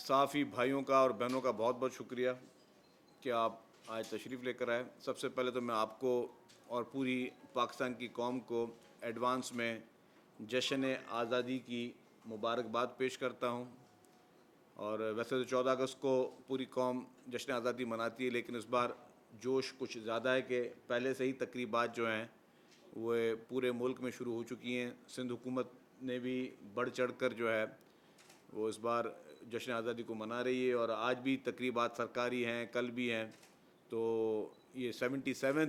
صحافی بھائیوں کا اور بہنوں کا بہت بہت شکریہ کہ آپ آج تشریف لے کر آئے۔ سب سے پہلے تو میں آپ کو اور پوری پاکستان کی قوم کو ایڈوانس میں جشن آزادی کی مبارکباد پیش کرتا ہوں۔ اور ویسے تو 14 اگست کو پوری قوم جشن آزادی مناتی ہے، لیکن اس بار جوش کچھ زیادہ ہے کہ پہلے سے ہی تقریبات جو ہیں وہ پورے ملک میں شروع ہو چکی ہیں۔ سندھ حکومت نے بھی بڑھ چڑھ کر جو ہے وہ اس بار جشن آزادی کو منا رہی ہے، اور آج بھی تقریبات سرکاری ہیں، کل بھی ہیں۔ تو یہ 77ویں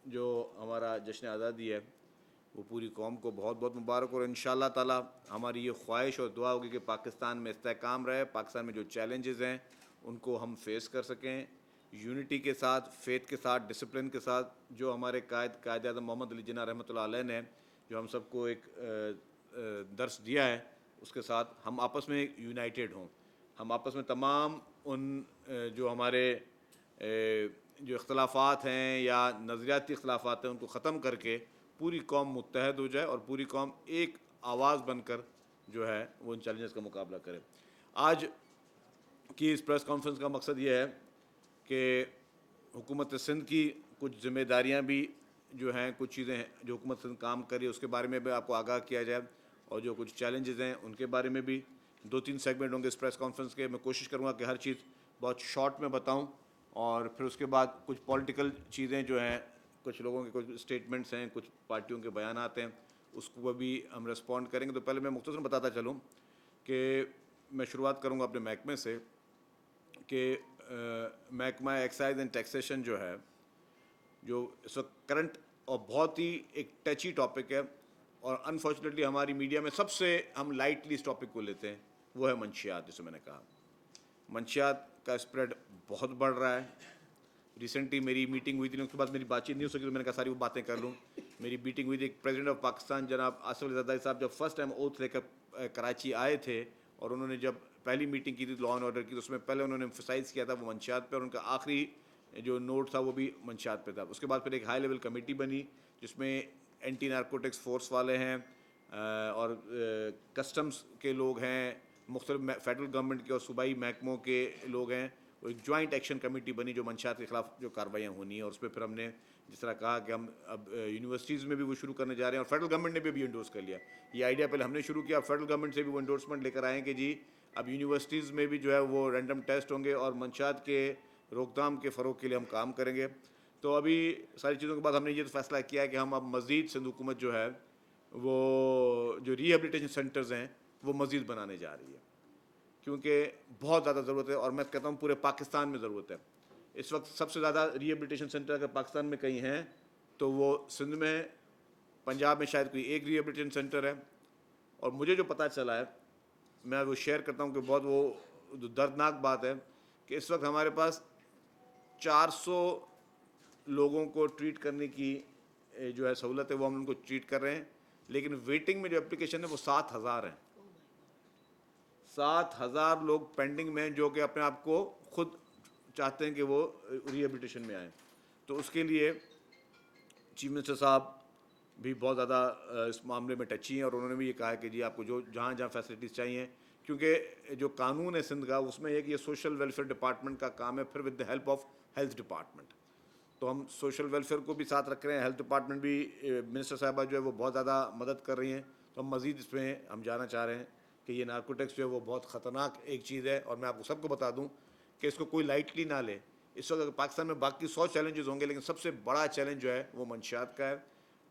جو ہمارا جشن آزادی ہے وہ پوری قوم کو بہت بہت مبارک، اور انشاءاللہ تعالی ہماری یہ خواہش اور دعا ہوگی کہ پاکستان میں استحکام رہے، پاکستان میں جو چیلنجز ہیں ان کو ہم فیس کر سکیں، یونٹی کے ساتھ، فیتھ کے ساتھ، ڈسپلن کے ساتھ۔ جو ہمارے قائد اعظم محمد علی جناح رحمۃ اللہ علیہ نے جو ہم سب کو ایک درس دیا ہے، اس کے ساتھ ہم آپس میں یونائٹڈ ہوں، ہم آپس میں تمام ان جو ہمارے جو اختلافات ہیں یا نظریاتی اختلافات ہیں ان کو ختم کر کے پوری قوم متحد ہو جائے اور پوری قوم ایک آواز بن کر جو ہے وہ ان چیلنجز کا مقابلہ کرے۔ آج کی اس پریس کانفرنس کا مقصد یہ ہے کہ حکومت سندھ کی کچھ ذمہ داریاں بھی جو ہیں، کچھ چیزیں ہیں جو حکومت سندھ کام کری اس کے بارے میں بھی آپ کو آگاہ کیا جائے، اور جو کچھ چیلنجز ہیں ان کے بارے میں بھی 2-3 سیگمنٹ ہوں گے اس پریس کانفرنس کے۔ میں کوشش کروں گا کہ ہر چیز بہت شارٹ میں بتاؤں، اور پھر اس کے بعد کچھ پولیٹیکل چیزیں جو ہیں، کچھ لوگوں کے کچھ اسٹیٹمنٹس ہیں، کچھ پارٹیوں کے بیانات ہیں، اس کو بھی ہم ریسپونڈ کریں گے۔ تو پہلے میں مختصر بتاتا چلوں کہ میں شروعات کروں گا اپنے محکمے سے کہ محکمہ ایکسائز اینڈ ٹیکسیشن جو ہے، جو اس وقت کرنٹ اور بہت ہی ایک ٹچی ٹاپک ہے، اور انفارچونیٹلی ہماری میڈیا میں سب سے ہم لائٹلی اس ٹاپک کو لیتے ہیں، وہ ہے منشیات۔ جسے میں نے کہا منشیات کا اسپریڈ بہت بڑھ رہا ہے۔ ریسنٹلی میری میٹنگ ہوئی تھی، اس کے بعد میری بات چیت نہیں ہو سکی، تو میں نے کہا ساری وہ باتیں کر لوں۔ میری میٹنگ ہوئی تھی ایک پریزیڈنٹ آف پاکستان جناب آصف علی زرداری صاحب، جب فرسٹ ٹائم اوتھ لے کر کراچی آئے تھے، اور انہوں نے جب پہلی میٹنگ کی تھی لا اینڈ آرڈر کی، تو اس میں پہلے انہوں نے ایمفسائز کیا تھا وہ منشیات پہ، اور ان کا آخری جو نوٹ تھا وہ بھی منشیات پہ تھا۔ اس کے بعد پھر ایک ہائی لیول کمیٹی بنی جس میں اینٹی نارکوٹکس فورس والے ہیں، اور کسٹمز کے لوگ ہیں، مختلف فیڈرل گورنمنٹ کے اور صوبائی محکموں کے لوگ ہیں۔ وہ ایک جوائنٹ ایکشن کمیٹی بنی جو منشیات کے خلاف جو کارروائیاں ہونی ہیں، اور اس پہ پھر ہم نے جس طرح کہا کہ ہم اب یونیورسٹیز میں بھی وہ شروع کرنے جا رہے ہیں، اور فیڈرل گورنمنٹ نے بھی ابھی انڈورس کر لیا۔ یہ آئیڈیا پہلے ہم نے شروع کیا، فیڈرل گورنمنٹ سے بھی وہ انڈورسمنٹ لے کر آئے ہیں کہ جی اب یونیورسٹیز میں بھی جو ہے وہ رینڈم ٹیسٹ ہوں گے، اور منشیات کے روک تھام کے فروغ کے لیے ہم کام کریں گے۔ تو ابھی ساری چیزوں کے بعد ہم نے یہ فیصلہ کیا ہے کہ ہم اب مزید سندھ حکومت جو ہے وہ جو ریہیبلیٹیشن سینٹرز ہیں وہ مزید بنانے جا رہی ہے، کیونکہ بہت زیادہ ضرورت ہے، اور میں کہتا ہوں پورے پاکستان میں ضرورت ہے۔ اس وقت سب سے زیادہ ریہیبلیٹیشن سینٹر اگر پاکستان میں کہیں ہیں تو وہ سندھ میں ہے، پنجاب میں شاید کوئی ایک ریہیبلیٹیشن سینٹر ہے، اور مجھے جو پتہ چلا ہے میں وہ شیئر کرتا ہوں کہ بہت وہ دردناک بات ہے کہ اس وقت ہمارے پاس 400 لوگوں کو ٹریٹ کرنے کی جو ہے سہولت ہے، وہ ہم ان کو ٹریٹ کر رہے ہیں، لیکن ویٹنگ میں جو اپلیکیشن ہے وہ 7,000 ہیں۔ 7,000 لوگ پینڈنگ میں ہیں جو کہ اپنے آپ کو خود چاہتے ہیں کہ وہ ریہیبلیٹیشن میں آئیں۔ تو اس کے لیے چیف منسٹر صاحب بھی بہت زیادہ اس معاملے میں ٹچی ہیں، اور انہوں نے بھی یہ کہا ہے کہ جی آپ کو جو جہاں جہاں فیسلٹیز چاہیے، کیونکہ جو قانون ہے سندھ کا اس میں یہ کہ یہ سوشل ویلفیئر ڈپارٹمنٹ کا کام ہے، پھر with the help of health department. تو ہم سوشل ویلفیئر کو بھی ساتھ رکھ رہے ہیں، ہیلتھ ڈپارٹمنٹ بھی منسٹر صاحبہ جو ہے وہ بہت زیادہ مدد کر رہی ہیں۔ تو ہم مزید اس میں ہم جانا چاہ رہے ہیں کہ یہ نارکوٹکس جو ہے وہ بہت خطرناک ایک چیز ہے، اور میں آپ کو سب کو بتا دوں کہ اس کو کوئی لائٹلی نہ لے۔ اس وقت پاکستان میں باقی 100 چیلنجز ہوں گے، لیکن سب سے بڑا چیلنج جو ہے وہ منشیات کا ہے۔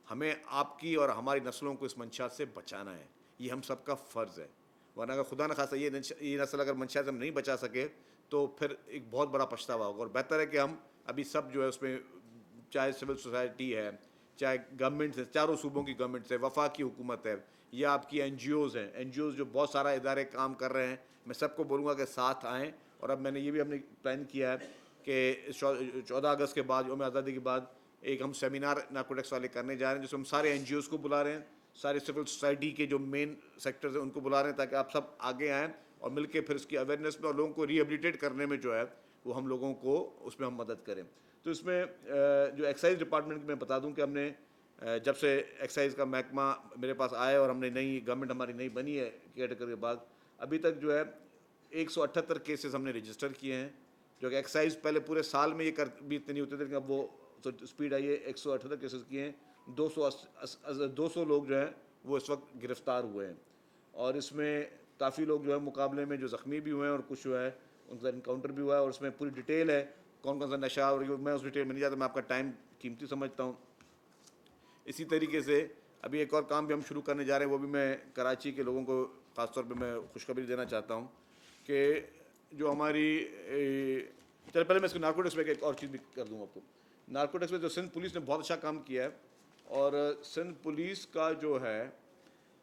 ہمیں آپ کی اور ہماری نسلوں کو اس منشیات سے بچانا ہے، یہ ہم سب کا فرض ہے، ورنہ اگر خدا نخواستہ یہ نسل اگر منشیات سے ہم نہیں بچا سکے تو پھر ایک بہت بڑا پچھتاوا ہوگا۔ اور بہتر ہے کہ ہم ابھی سب جو ہے اس میں، چاہے سول سوسائٹی ہے، چاہے گورنمنٹ ہے، چاروں صوبوں کی گورنمنٹس ہے، وفاقی حکومت ہے، یا آپ کی این جی اوز ہیں، این جی اوز جو بہت سارا ادارے کام کر رہے ہیں، میں سب کو بولوں گا کہ ساتھ آئیں۔ اور اب میں نے یہ بھی ہم نے پلان کیا ہے کہ 14 اگست کے بعد، یوم آزادی کے بعد، ایک ہم سیمینار نارکوٹکس والے کرنے جا رہے ہیں، جس میں ہم سارے این جی اوز کو بلا رہے ہیں، سارے سول سوسائٹی کے جو مین سیکٹرز ہیں ان کو بلا رہے ہیں، تاکہ آپ سب آگے آئیں اور مل کے پھر اس کی اویئرنیس میں اور لوگوں کو ریہیبلیٹیٹ کرنے میں جو ہے وہ ہم لوگوں کو اس میں ہم مدد کریں۔ تو اس میں جو ایکسائز ڈپارٹمنٹ میں بتا دوں کہ ہم نے جب سے ایکسائز کا محکمہ میرے پاس آیا اور ہم نے نئی گورنمنٹ ہماری نئی بنی ہے کیئر ٹیکر کے بعد، ابھی تک جو ہے 178 کیسز ہم نے رجسٹر کیے ہیں، جو کہ ایکسائز پہلے پورے سال میں یہ بھی اتنے نہیں ہوتے تھے، لیکن اب وہ اسپیڈ آئی ہے. 178 کیسز کیے ہیں. 200 لوگ جو ہیں وہ اس وقت گرفتار ہوئے ہیں، اور اس میں کافی لوگ جو ہے مقابلے میں جو زخمی بھی ہوئے ہیں، اور کچھ جو ہے ان کا انکاؤنٹر بھی ہوا ہے. اور اس میں پوری ڈیٹیل ہے کون کون سا نشہ، اور میں اس ڈیٹیل میں نہیں جاتا، میں آپ کا ٹائم قیمتی سمجھتا ہوں. اسی طریقے سے ابھی ایک اور کام بھی ہم شروع کرنے جا رہے ہیں، وہ بھی میں کراچی کے لوگوں کو خاص طور پہ میں خوشخبری دینا چاہتا ہوں کہ جو ہماری چلے پہلے میں اس کو نارکوٹکس میں ایک اور چیز بھی کر دوں آپ کو. نارکوٹکس میں جو سندھ پولیس نے بہت اچھا کام کیا ہے، اور سندھ پولیس کا جو ہے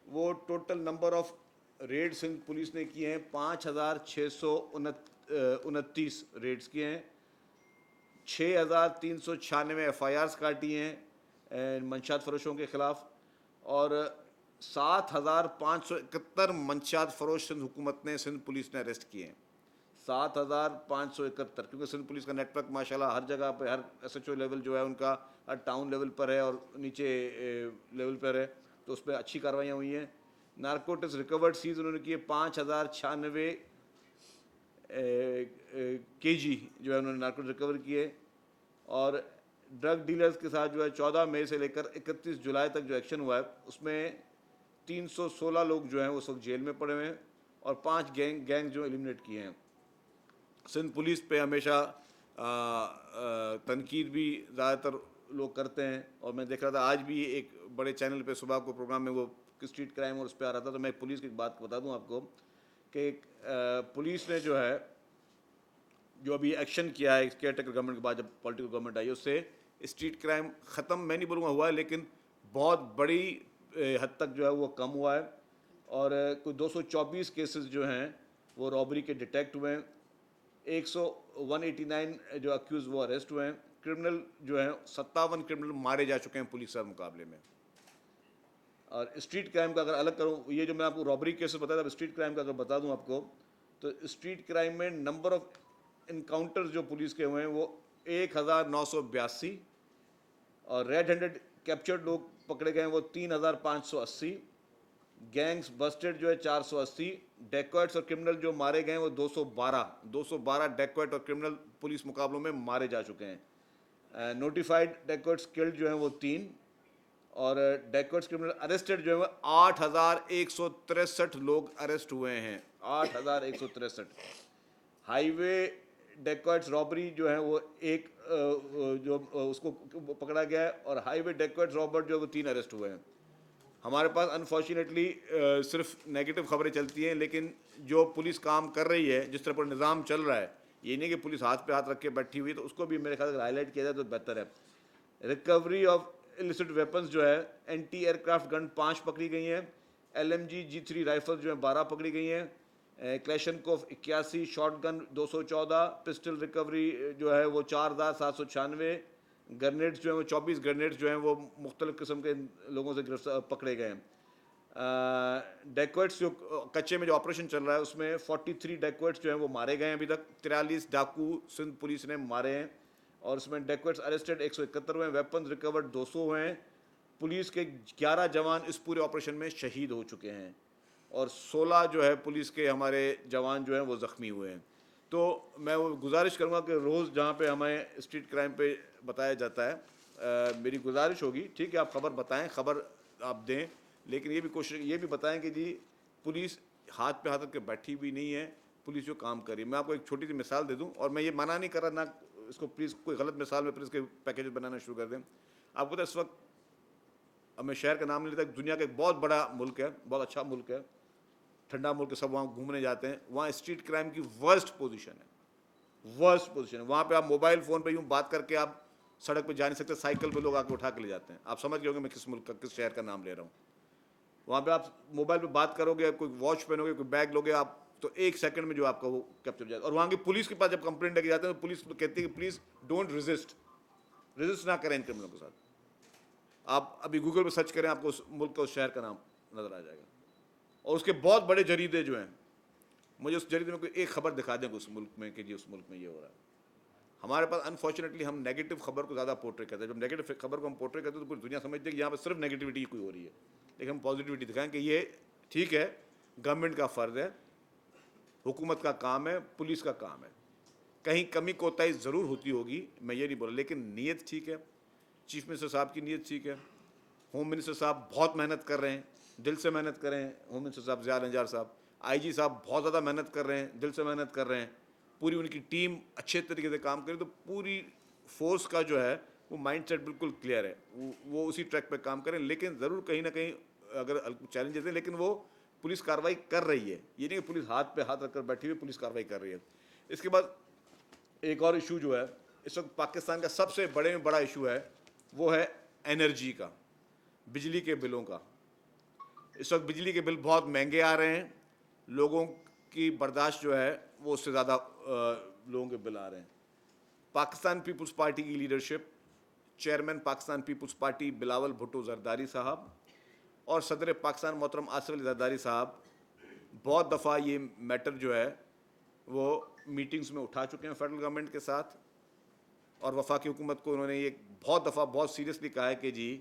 وہ total number of raid Sindh police نے کیے ہیں 5629 ریڈز کیے ہیں. 6396 FIRs کاٹی ہیں منشیات فروشوں کے خلاف، اور 7571 منشیات فروش سندھ حکومت نے سندھ پولیس نے اریسٹ کیے ہیں. 7571، کیونکہ سندھ پولیس کا نیٹ ورک ماشاءاللہ ہر جگہ پہ، ہر SHO لیول جو ہے ان کا ہر ٹاؤن لیول پر ہے اور نیچے لیول پر ہے، تو اس پہ اچھی کارروائیاں ہوئی ہیں. نارکوٹکس ریکورڈ سیز انہوں نے کیے 5096 kg جو ہے انہوں نے نارکوٹکس ریکور کیے. اور ڈرگ ڈیلرز کے ساتھ جو ہے 14 مئی سے لے کر 31 جولائی تک جو ایکشن ہوا ہے، اس میں 316 لوگ جو ہیں اس وقت جیل میں پڑے ہوئے ہیں، اور 5 گینگ جو ایلیمنیٹ کیے ہیں. سندھ پولیس پہ ہمیشہ تنقید بھی زیادہ تر لوگ کرتے ہیں، اور میں دیکھ رہا تھا آج بھی ایک بڑے چینل پہ صبح کو پروگرام میں وہ اسٹریٹ کرائم اور اس پہ آ رہا تھا. تو میں پولیس کی ایک بات بتا دوں آپ کو کہ پولیس نے جو ہے جو ابھی ایکشن کیا ہے کیئر ٹیکر گورنمنٹ کے بعد، جب پولیٹیکل گورنمنٹ آئی، اس سے اسٹریٹ کرائم ختم میں نہیں بولوں گا ہوا ہے، لیکن بہت بڑی حد تک جو ہے وہ کم ہوا ہے. اور کوئی 224 کیسز جو ہیں وہ رابری کے ڈیٹیکٹ ہوئے ہیں. 189 جو اکیوز وہ اریسٹ ہوئے ہیں. کرمنل جو ہیں 57 کرمنل مارے جا چکے ہیں پولیس کے مقابلے میں. اور اسٹریٹ کرائم کا اگر الگ کروں، یہ جو میں آپ کو رابری کیسز بتایا تھا، اسٹریٹ کرائم کا اگر بتا دوں آپ کو، تو اسٹریٹ کرائم میں نمبر آف انکاؤنٹر جو پولیس کے ہوئے ہیں وہ 1982، اور ریڈ ہینڈڈ کیپچرڈ لوگ پکڑے گئے ہیں وہ 3580. گینگز بسٹڈ جو ہے 480. ڈیکوائٹس اور کرمنل جو مارے گئے ہیں وہ 212 ڈیکوائٹ اور کرمنل پولیس مقابلوں میں مارے جا چکے ہیں. نوٹیفائڈ ڈیکوائٹس کلڈ جو ہیں وہ 3، اور ڈیکوائٹس کرمنل اریسٹڈ جو ہے وہ 8163 لوگ اریسٹ ہوئے ہیں. 8163. ہائی وے ڈیکوائٹس رابری جو ہے وہ ایک جو اس کو پکڑا گیا ہے، اور ہائی وے ڈیکوائٹس رابر جو ہے وہ 3 اریسٹ ہوئے ہیں. ہمارے پاس انفارچونیٹلی صرف نیگیٹو خبریں چلتی ہیں، لیکن جو پولیس کام کر رہی ہے، جس طرح پر نظام چل رہا ہے، یہ نہیں کہ پولیس ہاتھ پہ ہاتھ رکھ کے بیٹھی ہوئی، تو اس کو بھی میرے خیال اگر ہائی لائٹ کیا جائے تو بہتر ہے. ریکوری آف illicit ویپنز جو ہے، اینٹی ایئر کرافٹ گن 5 پکڑی گئی ہیں. LMG G3 رائفل جو ہیں 12 پکڑی گئی ہیں. کلیشنکوف 81، شارٹ گن 214، پسٹل ریکوری جو ہے وہ 4796. گرنیڈز جو ہیں وہ 24 گرنیڈز جو ہیں وہ مختلف قسم کے لوگوں سے پکڑے گئے ہیں. ڈیکوائٹس جو کچے میں جو آپریشن چل رہا ہے اس میں 43 ڈیکوائٹس جو ہیں وہ مارے گئے ہیں ابھی تک. 43 ڈاکو سندھ پولیس نے مارے ہیں، اور اس میں ڈیکوائٹس اریسٹڈ 171 ہوئے ہیں. ویپنز ریکورڈ 200 ہوئے ہیں. پولیس کے 11 جوان اس پورے آپریشن میں شہید ہو چکے ہیں، اور 16 جو ہے پولیس کے ہمارے جوان جو ہیں وہ زخمی ہوئے ہیں. تو میں وہ گزارش کروں گا کہ روز جہاں پہ ہمیں اسٹریٹ کرائم پہ بتایا جاتا ہے، میری گزارش ہوگی، ٹھیک ہے آپ خبر بتائیں، خبر آپ دیں، لیکن یہ بھی کوشش یہ بھی بتائیں کہ جی پولیس ہاتھ پہ ہاتھ رکھ کے بیٹھی بھی نہیں ہے، پولیس جو کام کر رہی ہے. میں آپ کو ایک چھوٹی سی مثال دے دوں، اور میں یہ منع نہیں کر رہا، نہ اس کو پلیز کوئی غلط مثال میں پھر اس کے پیکیج بنانا شروع کر دیں. آپ کو تو اس وقت، اب میں شہر کا نام نہیں لیتا، دنیا کا ایک بہت بڑا ملک ہے، بہت اچھا ملک ہے، ٹھنڈا ملک ہے، سب وہاں گھومنے جاتے ہیں. وہاں اسٹریٹ کرائم کی ورسٹ پوزیشن ہے، ورسٹ پوزیشن ہے. وہاں پہ آپ موبائل فون پہ یوں بات کر کے آپ سڑک پہ جا نہیں سکتے، سائیکل پہ لوگ آ کے اٹھا کے لے جاتے ہیں. آپ سمجھ گئے ہوں گے میں کس ملک کا، کس شہر کا نام لے رہا ہوں. وہاں پہ آپ موبائل پہ بات کرو گے، کوئی واچ پہنو گے، کوئی بیگ لوگے آپ، تو 1 سیکنڈ میں جو آپ کا وہ کیپچر ہو جائے. اور وہاں کی پولیس کے پاس جب کمپلینٹ لے کے جاتے ہیں تو پولیس کہتی ہے کہ پلیز ڈونٹ ریزسٹ نہ کریں ان کرمنلوں کے ساتھ. آپ ابھی گوگل پہ سرچ کریں، آپ کو اس ملک کا، اس شہر کا نام نظر آ جائے گا. اور اس کے بہت بڑے جریدے جو ہیں، مجھے اس جریدے میں کوئی ایک خبر دکھا دیں کہ اس ملک میں، کہ جی اس ملک میں یہ ہو رہا ہے. ہمارے پاس انفارچونیٹلی ہم نیگیٹو خبر کو زیادہ پورٹری کرتے ہیں. جب نیگیٹو خبر کو ہم پورٹری کرتے ہیں تو پوری دنیا سمجھتے ہیں کہ یہاں پہ صرف نیگیٹیوٹی کوئی ہو رہی ہے، لیکن ہم پازیٹیوٹی دکھائیں کہ یہ ٹھیک ہے، گورنمنٹ کا فرض ہے حکومت کا کام ہے, پولیس کا کام ہے. کہیں کمی کوتاہی ضرور ہوتی ہوگی, میں یہ نہیں بولا, لیکن نیت ٹھیک ہے. چیف منسٹر صاحب کی نیت ٹھیک ہے. ہوم منسٹر صاحب بہت محنت کر رہے ہیں, دل سے محنت کر رہے ہیں. ہوم منسٹر صاحب ضیاء النجار صاحب, آئی جی صاحب بہت زیادہ محنت کر رہے ہیں, دل سے محنت کر رہے ہیں. پوری ان کی ٹیم اچھے طریقے سے کام کرے, تو پوری فورس کا جو ہے وہ مائنڈ سیٹ بالکل کلیئر ہے, وہ اسی ٹریک پہ کام کریں. لیکن ضرور کہیں نہ کہیں اگر چیلنجز ہیں, لیکن وہ پولیس کارروائی کر رہی ہے. یہ نہیں کہ پولیس ہاتھ پہ ہاتھ رکھ کر بیٹھی ہوئی پولیس کارروائی کر رہی ہے. اس کے بعد ایک اور ایشو جو ہے اس وقت پاکستان کا سب سے بڑے میں بڑا ایشو ہے, وہ ہے انرجی کا, بجلی کے بلوں کا. اس وقت بجلی کے بل بہت مہنگے آ رہے ہیں, لوگوں کی برداشت جو ہے وہ اس سے زیادہ لوگوں کے بل آ رہے ہیں. پاکستان پیپلز پارٹی کی لیڈرشپ, چیئرمین پاکستان پیپلز پارٹی بلاول بھٹو زرداری صاحب اور صدر پاکستان محترم آصف علی زرداری صاحب بہت دفعہ یہ میٹر جو ہے وہ میٹنگز میں اٹھا چکے ہیں فیڈرل گورنمنٹ کے ساتھ, اور وفاقی حکومت کو انہوں نے یہ بہت دفعہ بہت سیریسلی کہا ہے کہ جی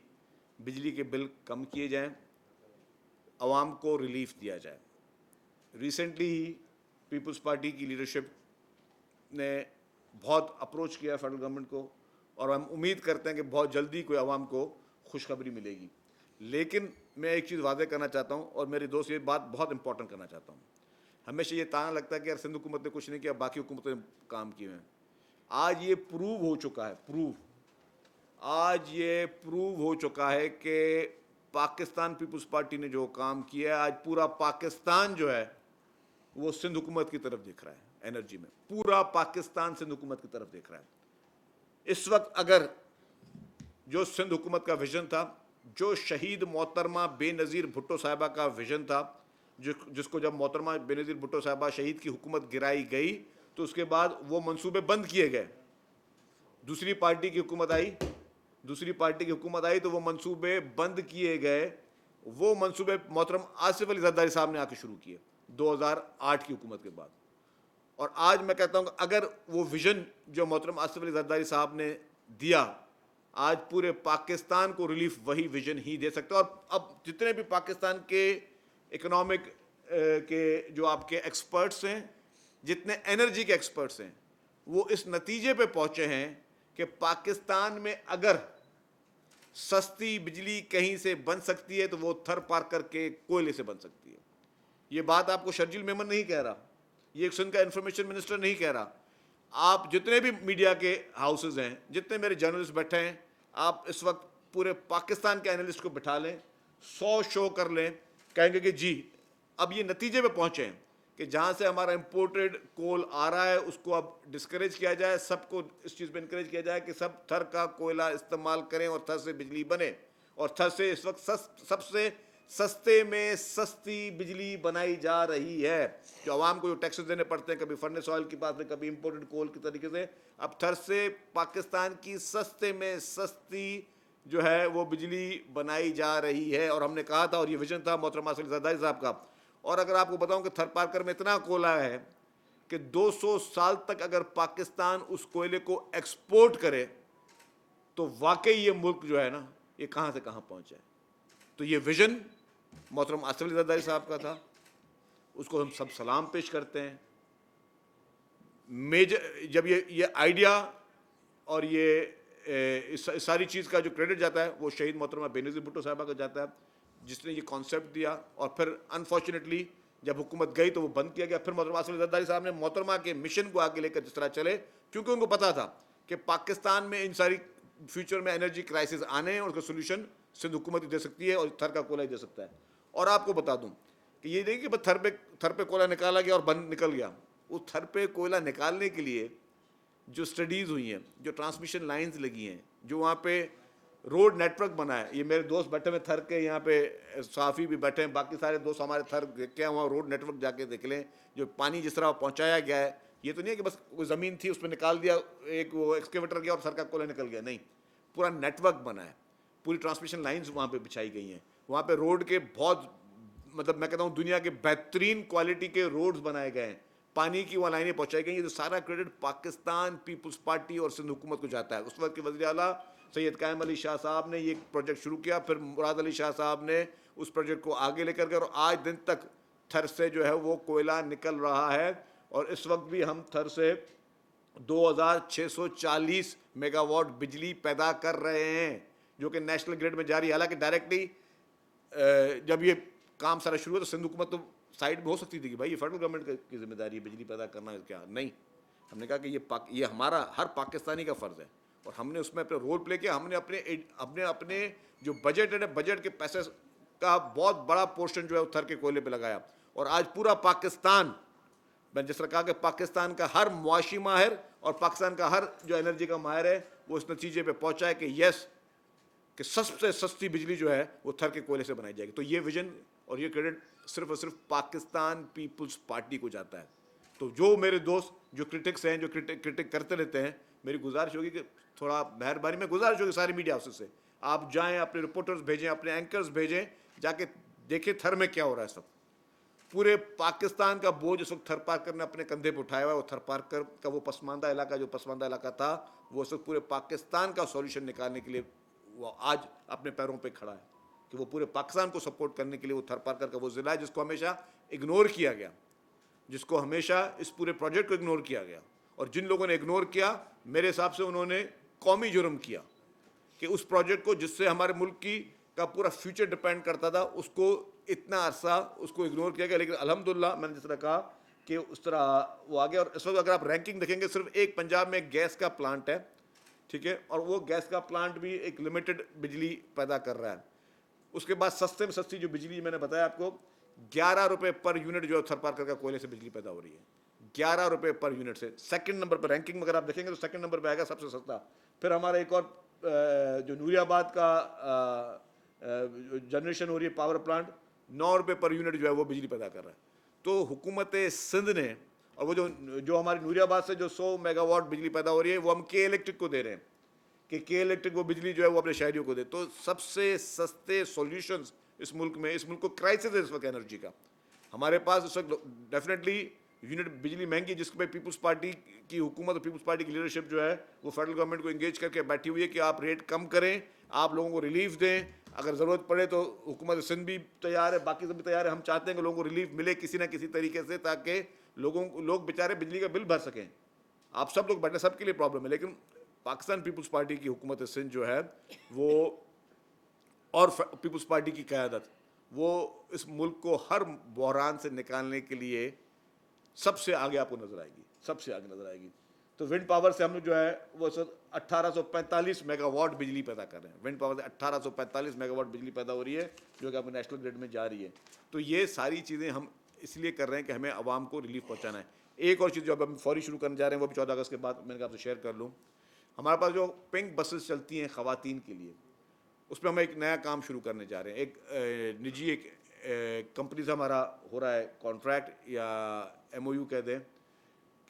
بجلی کے بل کم کیے جائیں, عوام کو ریلیف دیا جائے. ریسنٹلی ہی پیپلز پارٹی کی لیڈرشپ نے بہت اپروچ کیا فیڈرل گورنمنٹ کو, اور ہم امید کرتے ہیں کہ بہت جلدی کوئی عوام کو خوشخبری ملے گی. لیکن میں ایک چیز واضح کرنا چاہتا ہوں, اور میرے دوست یہ بات بہت امپورٹنٹ کرنا چاہتا ہوں. ہمیشہ یہ تانا لگتا ہے کہ یار سندھ حکومت نے کچھ نہیں کیا, باقی حکومتوں نے کام کیے ہیں. آج یہ پروو ہو چکا ہے, آج یہ پروو ہو چکا ہے کہ پاکستان پیپلز پارٹی نے جو کام کیا ہے, آج پورا پاکستان جو ہے وہ سندھ حکومت کی طرف دیکھ رہا ہے. انرجی میں پورا پاکستان سندھ حکومت کی طرف دیکھ رہا ہے. اس وقت اگر جو سندھ حکومت کا ویژن تھا, جو شہید محترمہ بے نظیر بھٹو صاحبہ کا ویژن تھا, جس کو جب محترمہ بے نظیر بھٹو صاحبہ شہید کی حکومت گرائی گئی تو اس کے بعد وہ منصوبے بند کیے گئے. دوسری پارٹی کی حکومت آئی تو وہ منصوبے بند کیے گئے. وہ منصوبے محترم آصف علی زرداری صاحب نے آ کے شروع کیے 2008 کی حکومت کے بعد. اور آج میں کہتا ہوں کہ اگر وہ ویژن جو محترم آصف علی زرداری صاحب نے دیا, آج پورے پاکستان کو ریلیف وہی ویژن ہی دے سکتا ہے. اور اب جتنے بھی پاکستان کے اکنامک کے جو آپ کے ایکسپرٹس ہیں, جتنے انرجی کے ایکسپرٹس ہیں, وہ اس نتیجے پہ پہنچے ہیں کہ پاکستان میں اگر سستی بجلی کہیں سے بن سکتی ہے تو وہ تھر پار کر کے کوئلے سے بن سکتی ہے. یہ بات آپ کو شرجیل میمن نہیں کہہ رہا, یہ ایک سندھ کا انفارمیشن منسٹر نہیں کہہ رہا. آپ جتنے بھی میڈیا کے ہاؤسز ہیں, جتنے میرے جرنلسٹ بیٹھے ہیں, آپ اس وقت پورے پاکستان کے اینالسٹ کو بٹھا لیں, 100 شو کر لیں, کہیں گے کہ جی اب یہ نتیجے پہ پہنچے ہیں کہ جہاں سے ہمارا امپورٹڈ کول آ رہا ہے اس کو اب ڈسکریج کیا جائے, سب کو اس چیز پہ انکریج کیا جائے کہ سب تھر کا کوئلہ استعمال کریں اور تھر سے بجلی بنے. اور تھر سے اس وقت سب سے سستے میں سستی بجلی بنائی جا رہی ہے. جو عوام کو جو ٹیکسز دینے پڑتے ہیں, کبھی فرنس آئل کی بات میں, کبھی امپورٹڈ کول کی طریقے سے, اب تھر سے پاکستان کی سستے میں سستی جو ہے وہ بجلی بنائی جا رہی ہے. اور ہم نے کہا تھا, اور یہ ویژن تھا محترم آصف علی زرداری صاحب کا. اور اگر آپ کو بتاؤں کہ تھر پارکر میں اتنا کوئلہ ہے کہ 200 سال تک اگر پاکستان اس کوئلے کو ایکسپورٹ کرے تو واقعی یہ ملک جو ہے نا یہ کہاں سے کہاں پہنچا ہے. تو یہ ویژن محترم آصف علی زرداری صاحب کا تھا, اس کو ہم سب سلام پیش کرتے ہیں. جب یہ آئیڈیا اور یہ ساری چیز کا جو کریڈٹ جاتا ہے وہ شہید محترمہ بے نظیر بھٹو صاحبہ کا جاتا ہے, جس نے یہ کانسیپٹ دیا. اور پھر انفارچونیٹلی جب حکومت گئی تو وہ بند کیا گیا. پھر محترمہ آصف علی زرداری صاحب نے محترمہ کے مشن کو آگے لے کر جس طرح چلے, کیونکہ ان کو پتا تھا کہ پاکستان میں ان ساری فیوچر میں انرجی کرائسس آنے ہیں اور اس کا سولوشن سندھ حکومت ہی دے سکتی ہے اور تھر کا کوئلہ ہی دے سکتا ہے. اور آپ کو بتا دوں کہ یہ نہیں کہ بس تھر پہ کوئلہ نکالا گیا اور بند نکل گیا. اس تھر پہ کوئلہ نکالنے کے لیے جو اسٹڈیز ہوئی ہیں, جو ٹرانسمیشن لائنز لگی ہیں, جو وہاں پہ روڈ نیٹ ورک بنا ہے, یہ میرے دوست بیٹھے ہوئے تھر کے, یہاں پہ صحافی بھی بیٹھے ہیں, باقی سارے دوست ہمارے تھر کیا وہاں روڈ نیٹ ورک جا کے دیکھ لیں, جو پانی جس طرح پہنچایا گیا ہے. یہ تو نہیں ہے کہ بس کوئی زمین تھی اس پہ نکال دیا, ایک وہ ایکسکیویٹر گیا اور تھر کا کوئلہ نکل گیا, نہیں, پورا نیٹ ورک بنا ہے, پوری ٹرانسمیشن لائنز وہاں پہ بچھائی گئی ہیں. وہاں پہ روڈ کے بہت مطلب میں کہتا ہوں دنیا کے بہترین کوالٹی کے روڈز بنائے گئے ہیں, پانی کی وہاں لائنیں پہنچائی گئی ہیں. جو سارا کریڈٹ پاکستان پیپلز پارٹی اور سندھ حکومت کو جاتا ہے. اس وقت کے وزیر اعلیٰ سید قائم علی شاہ صاحب نے یہ پروجیکٹ شروع کیا, پھر مراد علی شاہ صاحب نے اس پروجیکٹ کو آگے لے کر گئے, اور آج دن تک تھر سے جو ہے وہ کوئلہ نکل رہا ہے, اور اس وقت بھی ہم تھر سے 2640 میگا واٹ بجلی پیدا کر رہے ہیں جو کہ نیشنل گریڈ میں جاری ہے. حالانکہ ڈائریکٹلی جب یہ کام سارا شروع ہوا تو سندھ حکومت تو سائڈ میں ہو سکتی تھی کہ بھائی یہ فیڈرل گورنمنٹ کی ذمہ داری ہے بجلی پیدا کرنا, کیا نہیں. ہم نے کہا کہ یہ ہمارا ہر پاکستانی کا فرض ہے, اور ہم نے اس میں اپنا رول پلے کیا. ہم نے اپنے جو بجٹ ہے, بجٹ کے پیسے کا بہت بڑا پورشن جو ہے تھر کے کوئلے پہ لگایا, اور آج پورا پاکستان, میں جس طرح کہا کہ پاکستان کا ہر معاشی ماہر اور پاکستان کا ہر جو انرجی کا ماہر ہے وہ اس نتیجے پہ پہنچا ہے کہ یس, کہ سب سے سستی بجلی جو ہے وہ تھر کے کوئلے سے بنائی جائے گی. تو یہ ویژن اور یہ کریڈٹ صرف اور صرف پاکستان پیپلز پارٹی کو جاتا ہے. تو جو میرے دوست جو کرٹکس ہیں, جو کرٹک کرتے رہتے ہیں, میری گزارش ہوگی کہ تھوڑا مہربانی میں گزارش ہوگی ساری میڈیا ہاؤسز سے, آپ جائیں اپنے رپورٹرز بھیجیں, اپنے اینکرز بھیجیں, جا کے دیکھیں تھر میں کیا ہو رہا ہے. سب پورے پاکستان کا بوجھ اس وقت تھر پارکر نے اپنے کندھے پہ اٹھایا ہوا ہے. وہ تھر پارکر کا وہ پسماندہ علاقہ جو پسماندہ علاقہ تھا وہ اس وقت پورے پاکستان کا سولوشن نکالنے کے لیے وہ آج اپنے پیروں پہ کھڑا ہے, کہ وہ پورے پاکستان کو سپورٹ کرنے کے لیے وہ تھر پارکر کا وہ ضلع ہے جس کو ہمیشہ اگنور کیا گیا, جس کو ہمیشہ اس پورے پروجیکٹ کو اگنور کیا گیا. اور جن لوگوں نے اگنور کیا, میرے حساب سے انہوں نے قومی جرم کیا کہ اس پروجیکٹ کو جس سے ہمارے ملک کا پورا فیوچر ڈپینڈ کرتا تھا اس کو اتنا عرصہ اس کو اگنور کیا گیا. لیکن الحمدللہ میں نے جس طرح کہا کہ اس طرح وہ آگے. اور اس وقت اگر آپ رینکنگ دیکھیں گے, صرف ایک پنجاب میں ایک گیس کا پلانٹ ہے, ٹھیک ہے, اور وہ گیس کا پلانٹ بھی ایک لمیٹڈ بجلی پیدا کر رہا ہے. اس کے بعد سستے میں سستی جو بجلی میں نے بتایا آپ کو, 11 روپے پر یونٹ جو ہے تھر پارکر کا کوئلے سے بجلی پیدا ہو رہی ہے, 11 روپے پر یونٹ سے. سیکنڈ نمبر پر رینکنگ میں اگر آپ دیکھیں گے تو سیکنڈ نمبر پہ آئے گا سب سے سستا. پھر ہمارا ایک اور جو نوری آباد کا جنریشن ہو رہی ہے پاور پلانٹ, 9 روپے پر یونٹ جو ہے وہ بجلی پیدا کر رہا ہے. تو حکومت سندھ نے, اور وہ جو ہماری نوری آباد سے جو 100 میگا واٹ بجلی پیدا ہو رہی ہے وہ ہم کے الیکٹرک کو دے رہے ہیں کہ کے الیکٹرک وہ بجلی جو ہے وہ اپنے شہریوں کو دے. تو سب سے سستے سولوشنز اس ملک میں, اس ملک کو کرائسس ہے اس وقت انرجی کا. ہمارے پاس اس وقت ڈیفینیٹلی یونٹ بجلی مہنگی, جس پہ پیپلز پارٹی کی حکومت اور پیپلز پارٹی کی لیڈرشپ جو ہے وہ فیڈرل گورنمنٹ کو انگیج کر کے بیٹھی ہوئی ہے کہ آپ ریٹ کم کریں, آپ لوگوں کو ریلیف دیں. اگر ضرورت پڑے تو حکومت سندھ بھی تیار ہے, باقی سب بھی تیار ہے. ہم چاہتے ہیں کہ لوگوں کو ریلیف ملے کسی نہ کسی طریقے سے, تاکہ لوگ بیچارے بجلی کا بل بھر سکیں. آپ سب لوگ بیٹھے, سب کے لیے پرابلم ہے. لیکن پاکستان پیپلز پارٹی کی حکومت سندھ جو ہے وہ, اور پیپلز پارٹی کی قیادت, وہ اس ملک کو ہر بحران سے نکالنے کے لیے سب سے آگے آپ کو نظر آئے گی, سب سے آگے نظر آئے گی. تو ونڈ پاور سے ہم نے جو ہے وہ 1845 میگا واٹ بجلی پیدا کر رہے ہیں. ونڈ پاور سے 1845 میگا واٹ بجلی پیدا ہو رہی ہے جو کہ اپنے نیشنل گریڈ میں جا رہی ہے. تو یہ ساری چیزیں ہم اس لیے کر رہے ہیں کہ ہمیں عوام کو ریلیف پہنچانا ہے. ایک اور چیز جو اب ہم فوری شروع کرنے جا رہے ہیں وہ بھی 14 اگست کے بعد میں نے کہا آپ سے شیئر کر لوں. ہمارے پاس جو پنک بسز چلتی ہیں خواتین کے لیے, اس پہ ہم ایک نیا کام شروع کرنے جا رہے ہیں. ایک نجی ایک کمپنی سے ہمارا ہو رہا ہے کانٹریکٹ یا ایم او یو کہہ دیں,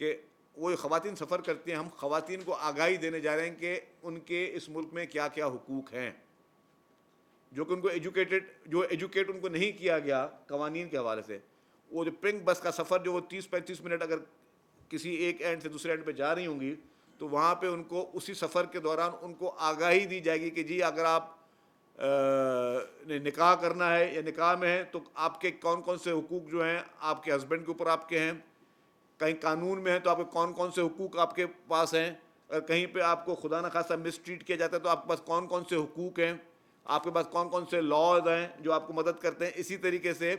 کہ وہ خواتین سفر کرتی ہیں. ہم خواتین کو آگاہی دینے جا رہے ہیں کہ ان کے اس ملک میں کیا کیا حقوق ہیں, جو کہ ان کو ایجوکیٹ ان کو نہیں کیا گیا قوانین کے حوالے سے. وہ جو پنک بس کا سفر جو وہ 30-35 منٹ اگر کسی ایک اینڈ سے دوسرے اینڈ پہ جا رہی ہوں گی, تو وہاں پہ ان کو اسی سفر کے دوران ان کو آگاہی دی جائے گی کہ جی اگر آپ نکاح کرنا ہے یا نکاح میں ہے تو آپ کے کون کون سے حقوق جو ہیں آپ کے ہسبینڈ کے اوپر آپ کے ہیں, کہیں قانون میں ہے تو آپ کے کون کون سے حقوق آپ کے پاس ہیں, اگر کہیں پہ آپ کو خدا نخواستہ مس ٹریٹ کیا جاتا ہے تو آپ کے پاس کون کون سے حقوق ہیں, آپ کے پاس کون کون سے لاز ہیں جو آپ کو مدد کرتے ہیں. اسی طریقے سے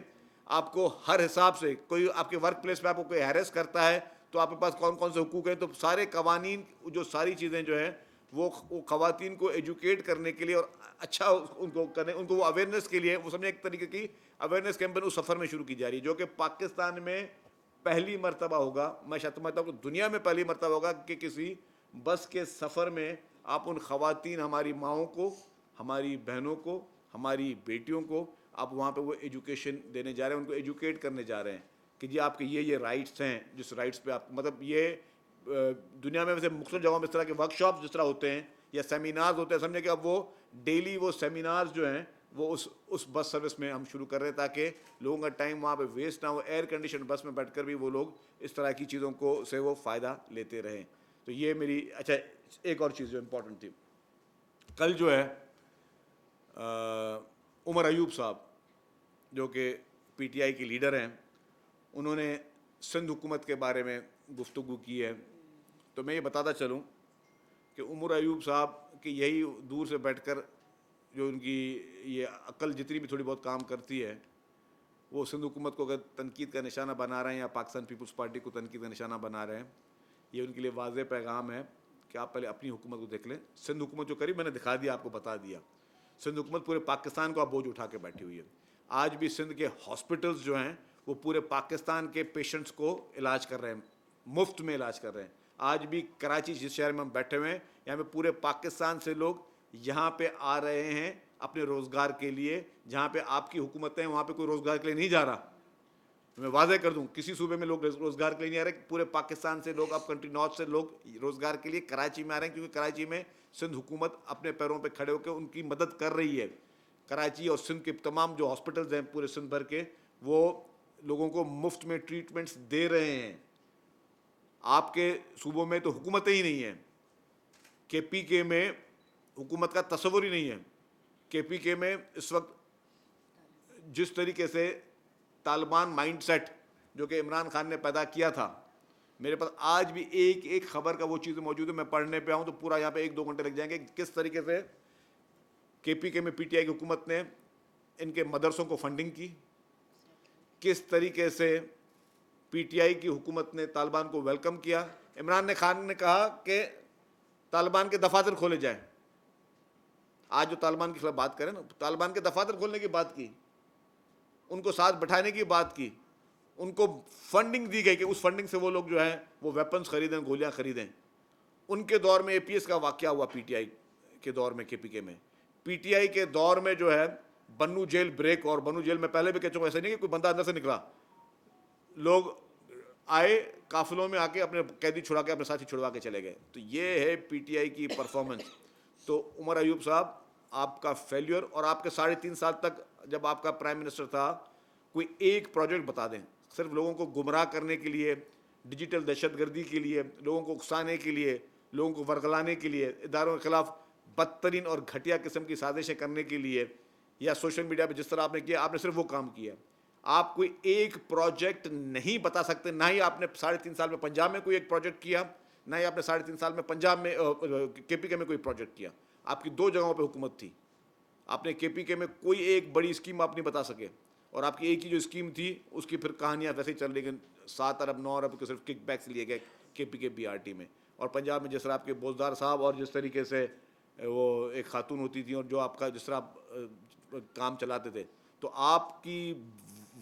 آپ کو ہر حساب سے کوئی آپ کے ورک پلیس پہ آپ کو کوئی ہیریس کرتا ہے تو آپ کے پاس کون کون سے حقوق ہیں. تو سارے قوانین جو ساری چیزیں جو ہیں وہ خواتین کو ایجوکیٹ کرنے کے لیے اور اچھا ان کو کرنے, ان کو وہ اویئرنیس کے لیے, وہ سمجھیں ایک طریقے کی اویئرنیس کیمپین اس سفر میں شروع کی جا رہی ہے, جو کہ پاکستان میں پہلی مرتبہ ہوگا. میں سمجھتا ہوں کہ دنیا میں پہلی مرتبہ ہوگا کہ کسی بس کے سفر میں آپ ان خواتین, ہماری ماؤں کو, ہماری بہنوں کو, ہماری بیٹیوں کو آپ وہاں پہ وہ ایجوکیشن دینے جا رہے ہیں, ان کو ایجوکیٹ کرنے جا رہے ہیں کہ جی آپ کے یہ رائٹس ہیں, جس رائٹس پہ آپ مطلب یہ دنیا میں ویسے مختلف جگہوں میں اس طرح کے ورک شاپس جس طرح ہوتے ہیں یا سیمینارز ہوتے ہیں, سمجھے کہ اب وہ ڈیلی وہ سیمینارز جو ہیں وہ اس بس سروس میں ہم شروع کر رہے ہیں تاکہ لوگوں کا ٹائم وہاں پہ ویسٹ نہ ہو. ایئر کنڈیشن بس میں بیٹھ کر بھی وہ لوگ اس طرح کی چیزوں کو سے وہ فائدہ لیتے رہیں. تو یہ میری اچھا ایک اور چیز جو امپورٹنٹ تھی, کل جو ہے عمر ایوب صاحب جو کہ پی ٹی آئی کے لیڈر ہیں, انہوں نے سندھ حکومت کے بارے میں گفتگو کی ہے. تو میں یہ بتاتا چلوں کہ عمر ایوب صاحب کہ یہی دور سے بیٹھ کر جو ان کی یہ عقل جتنی بھی تھوڑی بہت کام کرتی ہے, وہ سندھ حکومت کو اگر تنقید کا نشانہ بنا رہے ہیں یا پاکستان پیپلز پارٹی کو تنقید کا نشانہ بنا رہے ہیں, یہ ان کے لیے واضح پیغام ہے کہ آپ پہلے اپنی حکومت کو دیکھ لیں. سندھ حکومت جو کری میں نے دکھا دیا, آپ کو بتا دیا. سندھ حکومت پورے پاکستان کو آپ بوجھ اٹھا کے بیٹھی ہوئی ہے. آج بھی سندھ کے ہاسپٹلز جو ہیں وہ پورے پاکستان کے پیشنٹس کو علاج کر رہے ہیں, مفت میں علاج کر رہے ہیں. آج بھی کراچی جس شہر میں ہم بیٹھے ہوئے ہیں, یہاں پہ پورے پاکستان سے لوگ یہاں پہ آ رہے ہیں اپنے روزگار کے لیے. جہاں پہ آپ کی حکومتیں وہاں پہ کوئی روزگار کے لیے نہیں جا رہا. میں واضح کر دوں, کسی صوبے میں لوگ روزگار کے لیے نہیں آ رہے. پورے پاکستان سے لوگ, اب کنٹری نارتھ سے لوگ روزگار کے لیے کراچی میں آ رہے ہیں, کیونکہ کراچی میں سندھ حکومت اپنے پیروں پہ کھڑے ہو کے ان کی مدد کر رہی ہے. کراچی اور سندھ کے تمام جو ہاسپٹلز ہیں پورے سندھ بھر کے, وہ لوگوں کو مفت میں ٹریٹمنٹس دے رہے ہیں. آپ کے صوبوں میں تو حکومتیں ہی نہیں ہیں. کے پی کے میں حکومت کا تصور ہی نہیں ہے. کے پی کے میں اس وقت جس طریقے سے طالبان مائنڈ سیٹ جو کہ عمران خان نے پیدا کیا تھا, میرے پاس آج بھی ایک ایک خبر کا وہ چیزیں موجود ہے. میں پڑھنے پہ آؤں تو پورا یہاں پہ 1-2 گھنٹے لگ جائیں گے. کس طریقے سے کے پی کے میں پی ٹی آئی کی حکومت نے ان کے مدرسوں کو فنڈنگ کی, کس طریقے سے پی ٹی آئی کی حکومت نے طالبان کو ویلکم کیا. عمران خان نے کہا کہ طالبان کے دفاتر کھولے جائیں. آج جو طالبان کے خلاف بات کریں نا, طالبان کے دفاتر کھولنے کی بات کی, ان کو ساتھ بٹھانے کی بات کی, ان کو فنڈنگ دی گئی کہ اس فنڈنگ سے وہ لوگ جو ہیں وہ ویپنز خریدیں, گولیاں خریدیں. ان کے دور میں اے پی ایس کا واقعہ ہوا, پی ٹی آئی کے دور میں, کے پی کے میں. پی ٹی آئی کے دور میں جو ہے بنو جیل بریک, اور بنو جیل میں پہلے بھی کہہ چکا, ایسا نہیں کہ کوئی بندہ اندر سے نکلا, لوگ آئے قافلوں میں آ کے اپنے قیدی چھڑا کے اپنے ساتھی چھڑوا کے چلے گئے. تو یہ ہے پی ٹی آئی کی پرفارمنس. تو عمر ایوب صاحب, آپ کا فیلیور, اور آپ کے 3.5 سال تک جب آپ کا پرائم منسٹر تھا, کوئی ایک پروجیکٹ بتا دیں صرف لوگوں کو گمراہ کرنے کے لیے, ڈیجیٹل دہشت گردی کے لیے, لوگوں کو اکسانے کے لیے, لوگوں کو ورگلانے کے لیے, اداروں کے خلاف بدترین اور گھٹیا قسم کی سازشیں کرنے کے لیے, یا سوشل میڈیا پہ جس طرح آپ نے کیا, آپ نے صرف وہ کام کیا. آپ کوئی ایک پروجیکٹ نہیں بتا سکتے. نہ ہی آپ نے 3.5 سال میں پنجاب میں کوئی ایک پروجیکٹ کیا, نہ ہی آپ نے 3.5 سال میں پنجاب میں کے پی کے میں کوئی پروجیکٹ کیا. آپ کی 2 جگہوں پہ حکومت تھی. آپ نے کے پی کے میں کوئی ایک بڑی اسکیم آپ نہیں بتا سکے, اور آپ کی ایک ہی جو اسکیم تھی اس کی پھر کہانیاں ویسے ہی چل رہی, لیکن 7 ارب 9 ارب کے صرف کک بیکس لیے گئے کے پی کے بی آر ٹی میں. اور پنجاب میں جس طرح آپ کے بوزدار صاحب, اور جس طریقے سے وہ ایک خاتون ہوتی تھی, اور جو آپ کا جس طرح آپ کام چلاتے تھے, تو آپ کی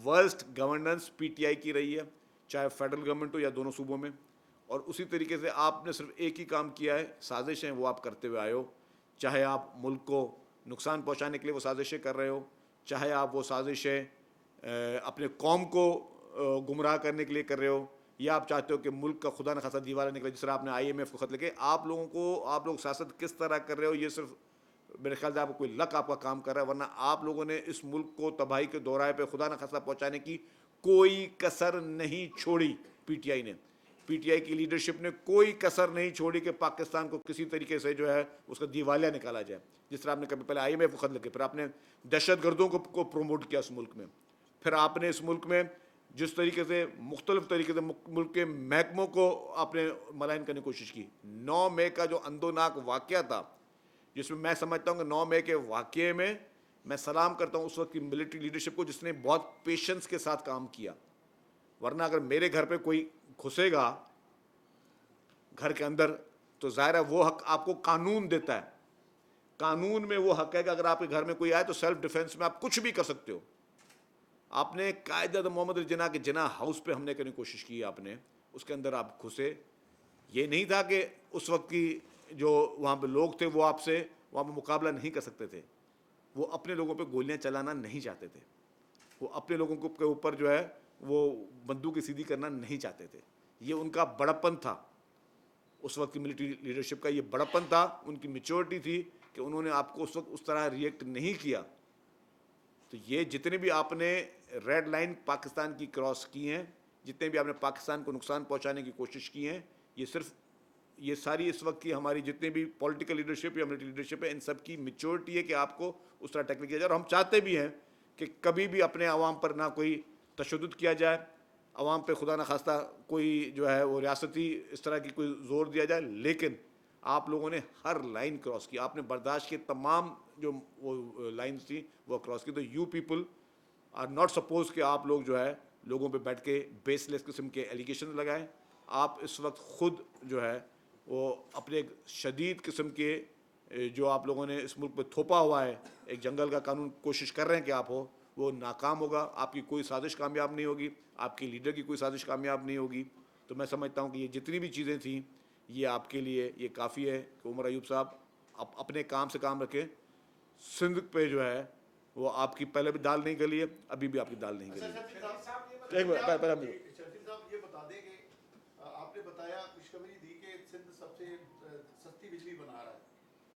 worst governance P T I کی رہی ہے, چاہے فیڈرل گورنمنٹ ہو یا دونوں صوبوں میں. اور اسی طریقے سے آپ نے صرف ایک ہی کام کیا ہے, سازشیں وہ آپ کرتے ہوئے آئے ہو. چاہے آپ ملک کو نقصان پہنچانے کے لیے وہ سازشیں کر رہے ہو, چاہے آپ وہ سازشیں اپنے قوم کو گمراہ کرنے کے لیے کر رہے ہو, یا آپ چاہتے ہو کہ ملک کا خدا نخواستہ دیوارہ نکلے, جس طرح آپ نے آئی ایم ایف کو خط لکھے. آپ لوگ سیاست کس طرح کر رہے ہو, یہ صرف میرے خیال سے آپ کو کوئی لک آپ کا کام کر رہا ہے, ورنہ آپ لوگوں نے اس ملک کو تباہی کے دورائے پہ خدا نخواستہ پہنچانے کی کوئی کسر نہیں چھوڑی. پی ٹی آئی نے, پی ٹی آئی کی لیڈرشپ نے کوئی کسر نہیں چھوڑی کہ پاکستان کو کسی طریقے سے جو ہے اس کا دیوالیہ نکالا جائے. جس طرح آپ نے کبھی پہلے آئی ایم ایف کو خط لکھے, پھر آپ نے دہشت گردوں کو پروموٹ کیا اس ملک میں, پھر آپ نے اس ملک میں جس طریقے سے مختلف طریقے سے ملک کے محکموں کو آپ نے ملائن کرنے کی کوشش کی. 9 مئی کا جو اندوناک واقعہ تھا, جس میں سمجھتا ہوں کہ 9 مئی کے واقعے میں میں سلام کرتا ہوں اس وقت کی ملٹری لیڈرشپ کو, جس نے بہت پیشنس کے ساتھ کام کیا. ورنہ اگر میرے گھر پہ کوئی گھسے گا گھر کے اندر, تو ظاہر ہے وہ حق آپ کو قانون دیتا ہے. قانون میں وہ حق ہے کہ اگر آپ کے گھر میں کوئی آئے تو سیلف ڈیفینس میں آپ کچھ بھی کر سکتے ہو. آپ نے قائد اعظم محمد علی جناح کے جناح ہاؤس پہ حملے کرنے کی کوشش کی, آپ نے اس کے اندر آپ گھسے. یہ نہیں تھا کہ اس وقت کی جو وہاں پہ لوگ تھے وہ آپ سے وہاں پہ مقابلہ نہیں کر سکتے تھے. وہ اپنے لوگوں پہ گولیاں چلانا نہیں چاہتے تھے, وہ اپنے لوگوں کے اوپر جو ہے وہ بندوقیں سیدھی کرنا نہیں چاہتے تھے. یہ ان کا بڑپن تھا, اس وقت کی ملٹری لیڈرشپ کا یہ بڑپن تھا, ان کی میچورٹی تھی کہ انہوں نے آپ کو اس وقت اس طرح ریئیکٹ نہیں کیا. تو یہ جتنے بھی آپ نے ریڈ لائن پاکستان کی کراس کی ہیں, جتنے بھی آپ نے پاکستان کو نقصان پہنچانے کی کوشش کی ہیں, یہ ساری اس وقت کی ہماری جتنے بھی پولیٹیکل لیڈرشپ یا ملٹری لیڈرشپ ہے, ان سب کی میچورٹی ہے کہ آپ کو اس طرح ٹیکل کیا جائے. اور ہم چاہتے بھی ہیں کہ کبھی بھی اپنے عوام پر نہ کوئی تشدد کیا جائے, عوام پہ خدا نخواستہ کوئی جو ہے وہ ریاستی اس طرح کی کوئی زور دیا جائے، لیکن آپ لوگوں نے ہر لائن کراس کی، آپ نے برداشت کی تمام جو وہ لائنس تھیں وہ کراس کی. تو you people are not suppose کہ آپ لوگ جو ہے لوگوں پہ بیٹھ کے بیس لیس قسم کے ایلیگیشن لگائیں. آپ اس وقت خود جو ہے وہ اپنے شدید قسم کے جو آپ لوگوں نے اس ملک پہ تھوپا ہوا ہے ایک جنگل کا قانون کوشش کر رہے ہیں کہ آپ ہو، وہ ناکام ہوگا. آپ کی کوئی سازش کامیاب نہیں ہوگی، آپ کے لیڈر کی کوئی سازش کامیاب نہیں ہوگی. تو میں سمجھتا ہوں کہ یہ جتنی بھی چیزیں تھیں یہ آپ کے لیے یہ کافی ہے کہ عمر ایوب صاحب اپنے کام سے کام رکھیں. سندھ پہ جو ہے وہ آپ کی پہلے بھی دال نہیں گلی ہے، ابھی بھی آپ کی دال نہیں گلی ہے. ایک منٹ شفیع صاحب یہ بتا دیں کہ آپ نے بتایا خوشخبری دی کہ سندھ سب سے سستی بجلی بنا رہا ہے،